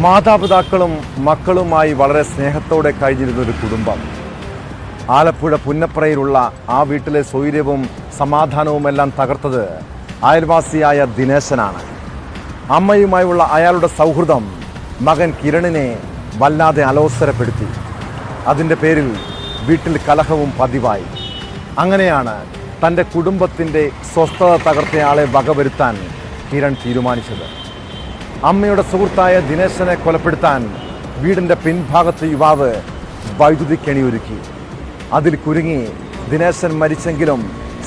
മാതാപിതാക്കളും മക്കളുമായി വളരെ സ്നേഹത്തോടെ കഴിഞ്ഞിരുന്ന ഒരു കുടുംബം. ആലപ്പുഴ പുന്നപ്രയിലുള്ള ആ വീട്ടിലെ സ്വൈര്യവും സമാധാനവുമെല്ലാം തകർത്തത് അയൽവാസിയായ ദിനേശനാണ്. അമ്മയുമായുള്ള അയാളുടെ സൗഹൃദം മകൻ കിരണിനെ വല്ലാതെ അലോസരപ്പെടുത്തി. അതിൻ്റെ പേരിൽ വീട്ടിൽ കലഹവും പതിവായി. അങ്ങനെയാണ് തൻ്റെ കുടുംബത്തിൻ്റെ സ്വസ്ഥത തകർത്തയാളെ വകവരുത്താൻ കിരൺ തീരുമാനിച്ചത്. അമ്മയുടെ സുഹൃത്തായ ദിനേശനെ കൊലപ്പെടുത്താൻ വീടിൻ്റെ പിൻഭാഗത്ത് യുവാവ് വൈദ്യുതി കെണിയൊരുക്കി. അതിൽ കുരുങ്ങി ദിനേശൻ മരിച്ചെങ്കിലും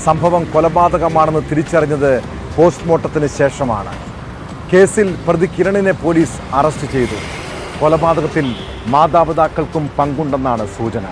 സംഭവം കൊലപാതകമാണെന്ന് തിരിച്ചറിഞ്ഞത് പോസ്റ്റ്മോർട്ടത്തിന് ശേഷമാണ്. കേസിൽ പ്രതി കിരണിനെ പോലീസ് അറസ്റ്റ് ചെയ്തു. കൊലപാതകത്തിൽ മാതാപിതാക്കൾക്കും പങ്കുണ്ടെന്നാണ് സൂചന.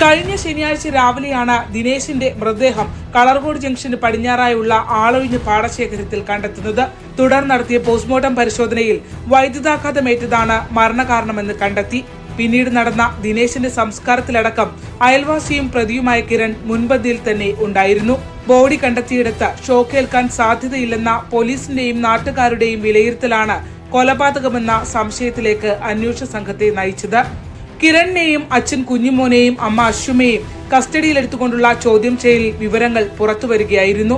കഴിഞ്ഞ ശനിയാഴ്ച രാവിലെയാണ് ദിനേശിന്റെ മൃതദേഹം കളർകോട് ജംഗ്ഷന് പടിഞ്ഞാറായുള്ള ആളൊഴിഞ്ഞ പാടശേഖരത്തിൽ കണ്ടെത്തുന്നത്. തുടർന്ന് നടത്തിയ പോസ്റ്റ്മോർട്ടം പരിശോധനയിൽ വൈദ്യുതാഘാതമേറ്റതാണ് മരണകാരണമെന്ന് കണ്ടെത്തി. പിന്നീട് നടന്ന ദിനേശിന്റെ സംസ്കാരത്തിലടക്കം അയൽവാസിയും പ്രതിയുമായ കിരൺ മുൻപന്തിയിൽ തന്നെ ഉണ്ടായിരുന്നു. ബോഡി കണ്ടെത്തിയിടത്ത് ഷോക്കേൽക്കാൻ സാധ്യതയില്ലെന്ന പോലീസിന്റെയും നാട്ടുകാരുടെയും വിലയിരുത്തലാണ് കൊലപാതകമെന്ന സംശയത്തിലേക്ക് അന്വേഷണ സംഘത്തെ നയിച്ചത്. കിരണിനെയും അച്ഛൻ കുഞ്ഞുമോനെയും അമ്മ അശ്വമയെയും കസ്റ്റഡിയിലെടുത്തുകൊണ്ടുള്ള ചോദ്യം ചെയ്യൽ വിവരങ്ങൾ പുറത്തുവരികയായിരുന്നു.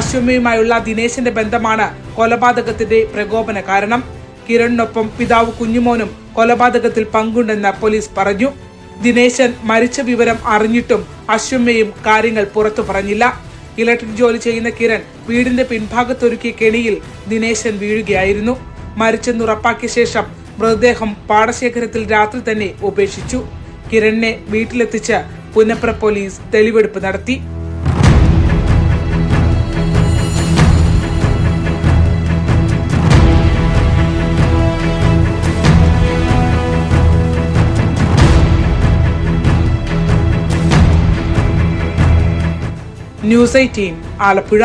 അശ്വമയുമായുള്ള ദിനേശന്റെ ബന്ധമാണ് കൊലപാതകത്തിന്റെ പ്രകോപന കാരണം. കിരണിനൊപ്പം പിതാവ് കുഞ്ഞുമോനും കൊലപാതകത്തിൽ പങ്കുണ്ടെന്ന് പോലീസ് പറഞ്ഞു. ദിനേശൻ മരിച്ച വിവരം അറിഞ്ഞിട്ടും അശ്വമ്മയും കാര്യങ്ങൾ പുറത്തു പറഞ്ഞില്ല. ഇലക്ട്രിക് ജോലി ചെയ്യുന്ന കിരൺ വീടിന്റെ പിൻഭാഗത്തൊരുക്കിയ കെണിയിൽ ദിനേശൻ വീഴുകയായിരുന്നു. മരിച്ചെന്നുറപ്പാക്കിയ ശേഷം മൃതദേഹം പാടശേഖരത്തിൽ രാത്രി തന്നെ ഉപേക്ഷിച്ചു. കിരണിനെ വീട്ടിലെത്തിച്ച് പുന്നപ്ര പോലീസ് തെളിവെടുപ്പ് നടത്തി. ന്യൂസ് 18 ആലപ്പുഴ.